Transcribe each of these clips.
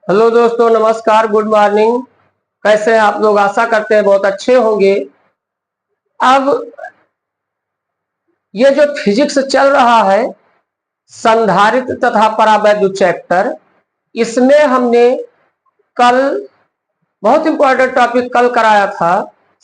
Hello दोस्तों, नमस्कार, good morning. कैसे हैं आप लोग? आशा करते हैं बहुत अच्छे होंगे। अब ये जो फिजिक्स चल रहा है, संधारित्र तथा परावैद्युत चैप्टर, इसमें हमने कल बहुत इंपॉर्टेंट टॉपिक कल कराया था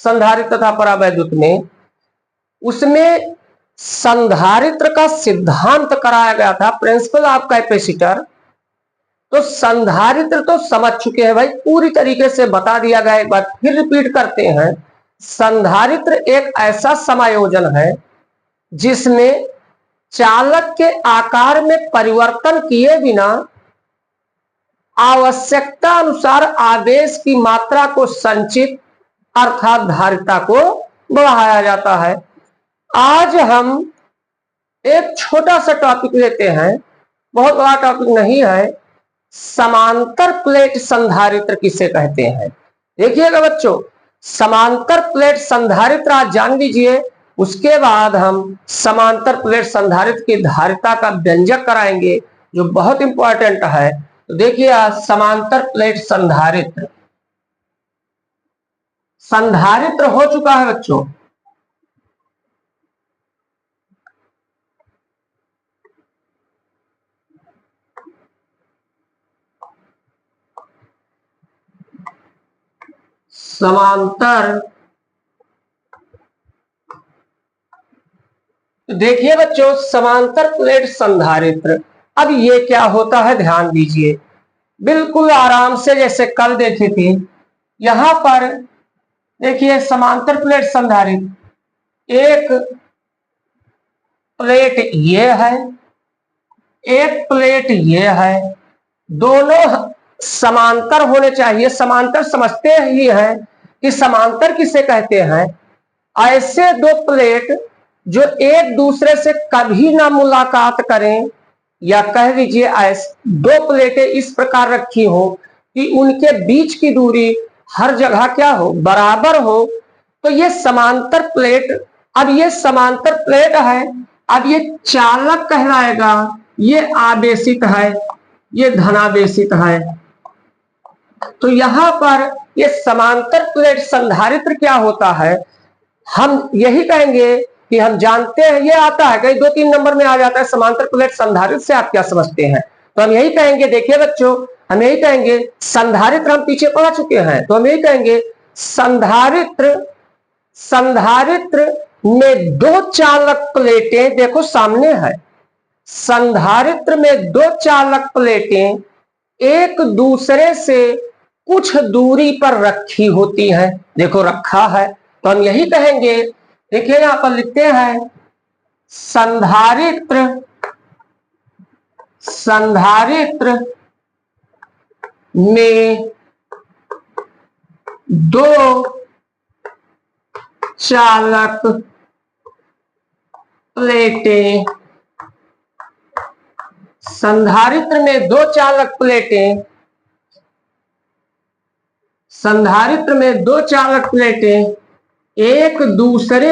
संधारित्र तथा परावैद्युत में। उसमें संधारित्र का सिद्धांत कराया गया था, प्रिंसिपल ऑफ कैपेसिटर। तो संधारित्र तो समझ चुके हैं भाई, पूरी तरीके से बता दिया गया। एक बार फिर रिपीट करते हैं। संधारित्र एक ऐसा समायोजन है जिसमें चालक के आकार में परिवर्तन किए बिना आवश्यकता अनुसार आवेश की मात्रा को संचित अर्थात धारिता को बढ़ाया जाता है। आज हम एक छोटा सा टॉपिक लेते हैं, बहुत बड़ा टॉपिक नहीं है। समांतर प्लेट संधारित्र किसे कहते हैं? देखिएगा बच्चों, समांतर प्लेट संधारित्र आज जान लीजिए। उसके बाद हम समांतर प्लेट संधारित्र की धारिता का व्यंजक कराएंगे जो बहुत इंपॉर्टेंट है। तो देखिए, समांतर प्लेट संधारित्र संधारित्र हो चुका है बच्चों। समांतर, देखिए बच्चों, समांतर प्लेट संधारित्र। अब ये क्या होता है ध्यान दीजिए, बिल्कुल आराम से, जैसे कल देखे थे। यहां पर देखिए, समांतर प्लेट संधारित्र, एक प्लेट ये है, एक प्लेट ये है, दोनों समांतर होने चाहिए। समांतर समझते ही हैं कि समांतर किसे कहते हैं। ऐसे दो प्लेट जो एक दूसरे से कभी ना मुलाकात करें, या कह लीजिए ऐसे दो प्लेटें इस प्रकार रखी हो कि उनके बीच की दूरी हर जगह क्या हो, बराबर हो, तो ये समांतर प्लेट। अब ये समांतर प्लेट है, अब ये चालक कहलाएगा, ये आवेशित है, ये धनावेशित है। तो यहां पर ये समांतर प्लेट संधारित्र क्या होता है, हम यही कहेंगे कि हम जानते हैं। ये आता है कहीं 2-3 नंबर में आ जाता है समांतर प्लेट संधारित्र से आप क्या समझते हैं। तो हम यही कहेंगे, देखिए बच्चों, हम यही कहेंगे, संधारित्र हम पीछे पढ़ चुके हैं, तो हम यही कहेंगे संधारित्र, संधारित्र में दो चालक प्लेटें, देखो सामने है, संधारित्र में दो चालक प्लेटें एक दूसरे से कुछ दूरी पर रखी होती हैं। देखो रखा है, तो हम यही कहेंगे। देखिए यहां पर लिखते हैं, संधारित्र, संधारित्र में दो चालक प्लेटें, संधारित्र में दो चालक प्लेटें, संधारित्र में दो चालक प्लेटें एक दूसरे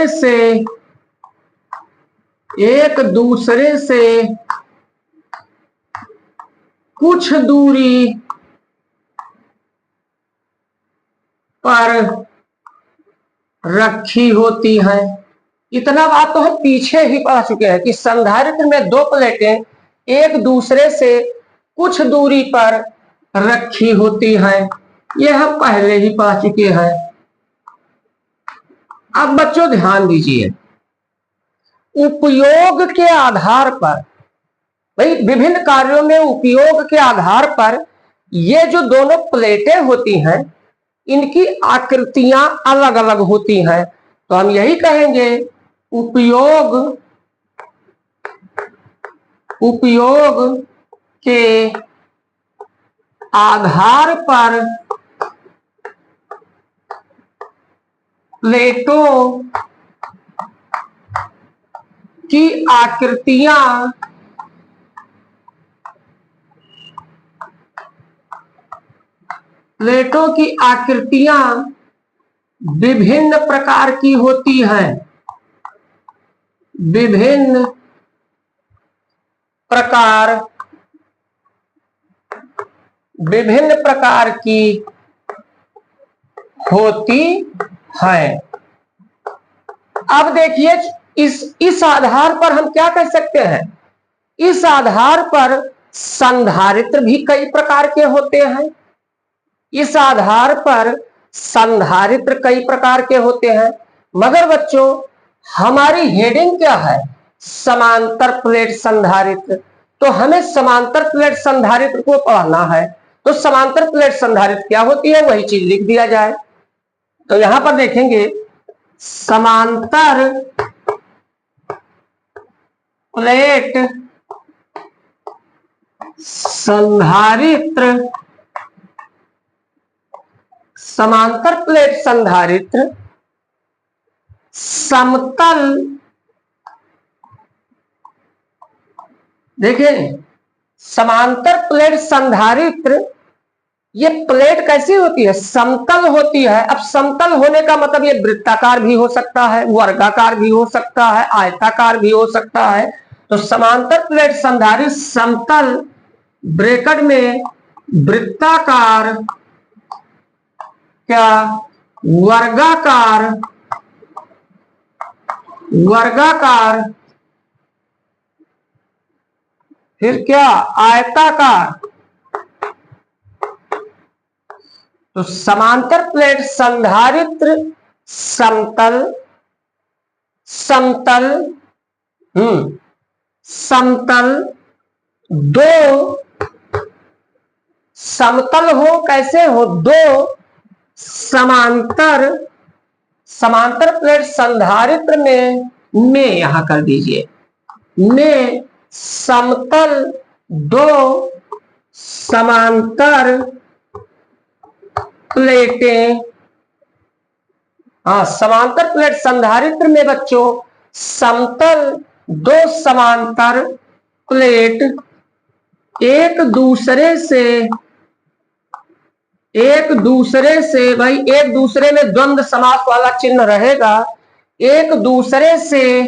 से कुछ दूरी पर रखी होती है। इतना बात तो हम पीछे ही पढ़ चुके हैं कि संधारित्र में दो प्लेटें एक दूसरे से कुछ दूरी पर रखी होती हैं, यह हम पहले ही पढ़ चुके हैं। अब बच्चों ध्यान दीजिए, उपयोग के आधार पर, भाई विभिन्न कार्यों में उपयोग के आधार पर ये जो दोनों प्लेटें होती हैं, इनकी आकृतियां अलग अलग होती हैं। तो हम यही कहेंगे, उपयोग, उपयोग के आधार पर प्लेटों की आकृतियां प्लेटों की आकृतियां विभिन्न प्रकार की होती हैं, विभिन्न प्रकार विभिन्न प्रकार की होती है। अब देखिए, इस आधार पर हम क्या कह सकते हैं, इस आधार पर संधारित्र भी कई प्रकार के होते हैं। इस आधार पर संधारित्र कई प्रकार के होते हैं, मगर बच्चों हमारी हेडिंग क्या है, समांतर प्लेट संधारित्र। तो हमें समांतर प्लेट संधारित्र को पढ़ना है, तो समांतर प्लेट संधारित्र क्या होती है वही चीज लिख दिया जाए। तो यहां पर देखेंगे, समांतर प्लेट संधारित्र, समांतर प्लेट संधारित्र समतल, देखिए समांतर प्लेट संधारित्र, ये प्लेट कैसी होती है, समतल होती है। अब समतल होने का मतलब ये वृत्ताकार भी हो सकता है, वर्गाकार भी हो सकता है, आयताकार भी हो सकता है। तो समांतर प्लेट संधारित्र समतल, ब्रैकेट में वृत्ताकार, क्या वर्गाकार, वर्गाकार, फिर क्या आयताकार। तो समांतर प्लेट संधारित्र समतल, समतल, समतल, दो समतल हो, कैसे हो, दो समांतर, समांतर प्लेट संधारित्र में यहां कर दीजिए, में समतल दो समांतर प्लेटें, समांतर प्लेट संधारित्र में बच्चों समतल दो समांतर प्लेट एक दूसरे से भाई, एक दूसरे में द्वंद्व समास वाला चिन्ह रहेगा, एक दूसरे से,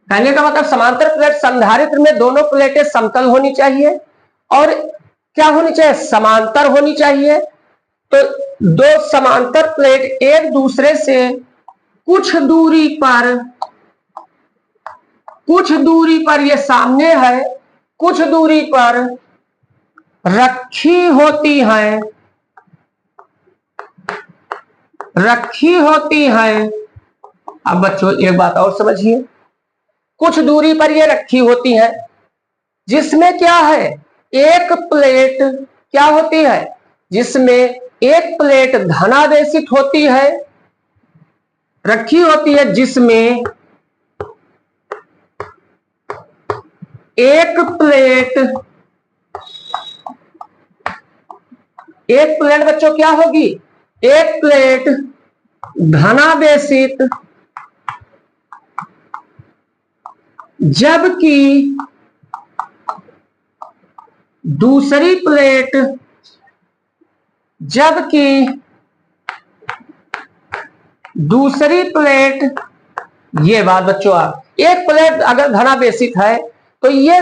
कहने का मतलब समांतर प्लेट संधारित्र में दोनों प्लेटें समतल होनी चाहिए और क्या होनी चाहिए, समांतर होनी चाहिए। तो दो समांतर प्लेट एक दूसरे से कुछ दूरी पर ये सामने है, कुछ दूरी पर रखी होती है। अब बच्चों एक बात और समझिए, कुछ दूरी पर ये रखी होती है, जिसमें क्या है, एक प्लेट क्या होती है, जिसमें एक प्लेट धनावेशित होती है, रखी होती है, जिसमें एक प्लेट बच्चों क्या होगी, एक प्लेट धनावेशित, जबकि दूसरी प्लेट, ये बात बच्चों, आप एक प्लेट अगर धनावेशित है तो ये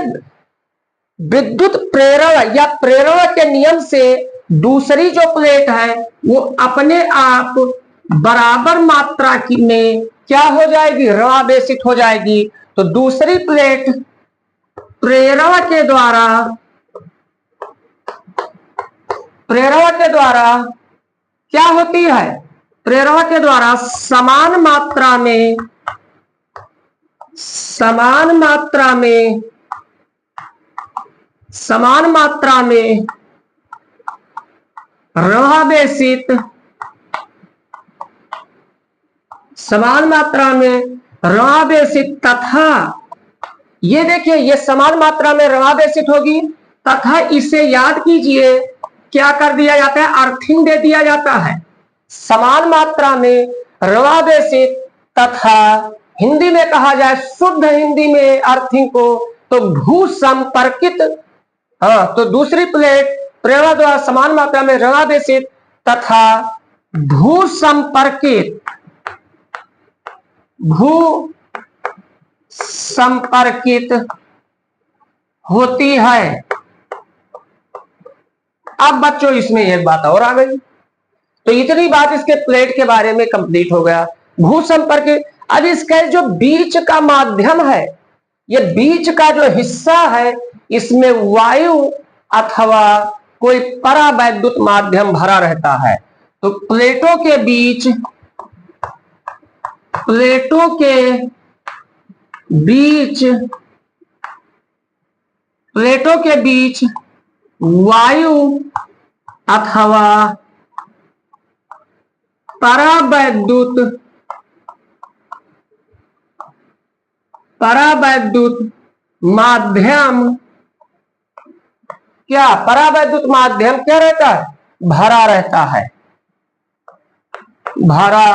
विद्युत प्रेरण या प्रेरण के नियम से दूसरी जो प्लेट है वो अपने आप बराबर मात्रा की में क्या हो जाएगी, ऋणावेशित हो जाएगी। तो दूसरी प्लेट प्रेरण के द्वारा क्या होती है, प्रेरण के द्वारा समान मात्रा में ऋणावेशित तथा, ये देखिए ये समान मात्रा में ऋणावेशित होगी तथा इसे याद कीजिए क्या कर दिया जाता है, अर्थिंग दे दिया जाता है। समान मात्रा में ऋणावेशित तथा हिंदी में कहा जाए, शुद्ध हिंदी में अर्थिंग को, तो भू संपर्कित, तो दूसरी प्लेट प्रेरण द्वारा समान मात्रा में ऋणावेशित तथा भू संपर्कित होती है। अब बच्चों इसमें एक बात और आ गई। तो इतनी बात इसके प्लेट के बारे में कंप्लीट हो गया। भू संपर्क, अब इसका जो बीच का माध्यम है, ये बीच का जो हिस्सा है, इसमें वायु अथवा कोई परावैद्युत माध्यम भरा रहता है। तो प्लेटों के बीच वायु अथवा परावैद्युत माध्यम, क्या परावैद्युत माध्यम क्या रहता है? भरा रहता है, भरा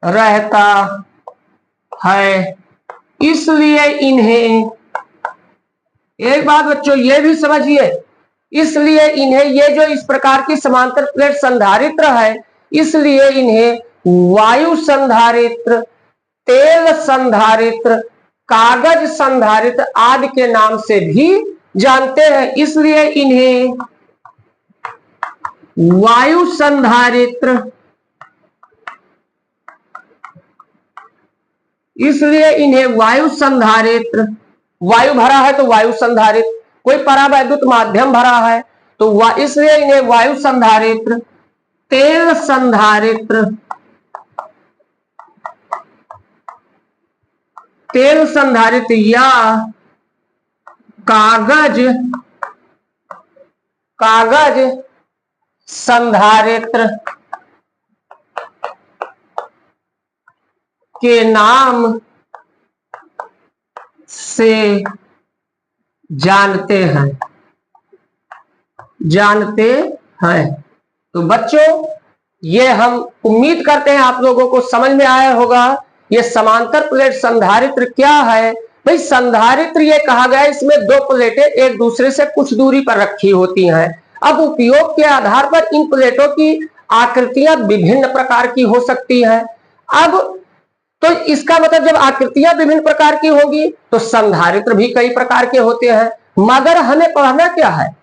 रहता है। इसलिए इन्हें, एक बात बच्चों ये भी समझिए, इसलिए इन्हें, ये जो इस प्रकार की समांतर प्लेट संधारित्र है, इसलिए इन्हें वायु संधारित्र, तेल संधारित्र, कागज संधारित्र आदि के नाम से भी जानते हैं। इसलिए इन्हें वायु संधारित्र, वायु भरा है तो वायु संधारित, कोई परावैद्युत माध्यम भरा है तो इसलिए इन्हें वायु संधारित्र, तेल संधारित्र या कागज संधारित्र के नाम से जानते हैं। तो बच्चों, ये हम उम्मीद करते हैं आप लोगों को समझ में आया होगा। ये समांतर प्लेट संधारित्र क्या है? भाई संधारित्र ये कहा गया, इसमें दो प्लेटें एक दूसरे से कुछ दूरी पर रखी होती हैं। अब उपयोग के आधार पर इन प्लेटों की आकृतियां विभिन्न प्रकार की हो सकती हैं। अब तो इसका मतलब जब आकृतियां विभिन्न प्रकार की होगी तो संधारित्र भी कई प्रकार के होते हैं। मगर हमें पढ़ना क्या है?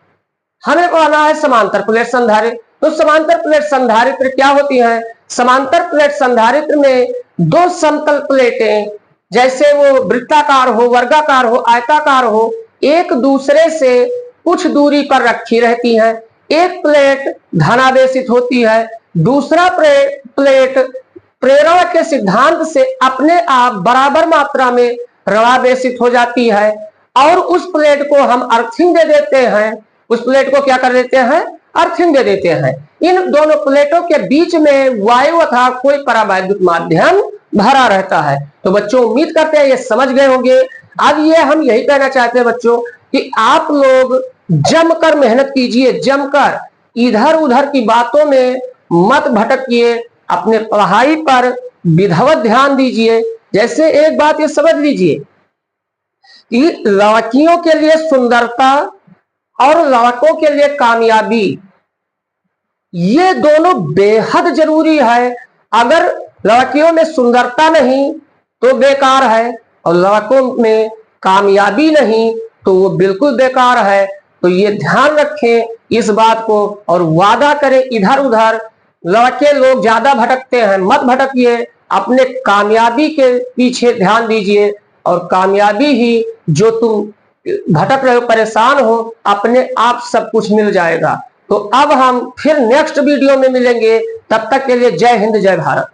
हमें पढ़ना है समांतर प्लेट संधारित्र। तो समांतर प्लेट संधारित्र क्या होती हैं? समांतर प्लेट संधारित्र में दो समतल प्लेटें, जैसे वो वृत्ताकार हो, वर्गाकार हो, आयताकार हो, एक दूसरे से कुछ दूरी पर रखी रहती हैं। एक प्लेट धनावेशित होती है, दूसरा प्लेट प्रेरण के सिद्धांत से अपने आप बराबर मात्रा में ऋणावेशित हो जाती है और उस प्लेट को हम अर्थिंग दे देते हैं। उस प्लेट को क्या कर देते हैं? अर्थिंग दे देते हैं। इन दोनों प्लेटों के बीच में वायु अथवा कोई परावैद्युत माध्यम भरा रहता है। तो बच्चों उम्मीद करते हैं ये समझ गए होंगे। अब ये हम यही कहना चाहते हैं बच्चों कि आप लोग जमकर मेहनत कीजिए, जमकर इधर उधर की बातों में मत भटकिए, अपने पढ़ाई पर विधिवत ध्यान दीजिए। जैसे एक बात ये समझ लीजिए कि लड़कियों के लिए सुंदरता और लड़कों के लिए कामयाबी, ये दोनों बेहद जरूरी है। अगर लड़कियों में सुंदरता नहीं तो बेकार है और लड़कों में कामयाबी नहीं तो वो बिल्कुल बेकार है। तो ये ध्यान रखें इस बात को और वादा करें इधर उधर। लड़के लोग ज्यादा भटकते हैं, मत भटकिए, अपने कामयाबी के पीछे ध्यान दीजिए और कामयाबी ही, जो तुम भटक रहे हो, परेशान हो, अपने आप सब कुछ मिल जाएगा। तो अब हम फिर नेक्स्ट वीडियो में मिलेंगे। तब तक के लिए जय हिंद, जय भारत।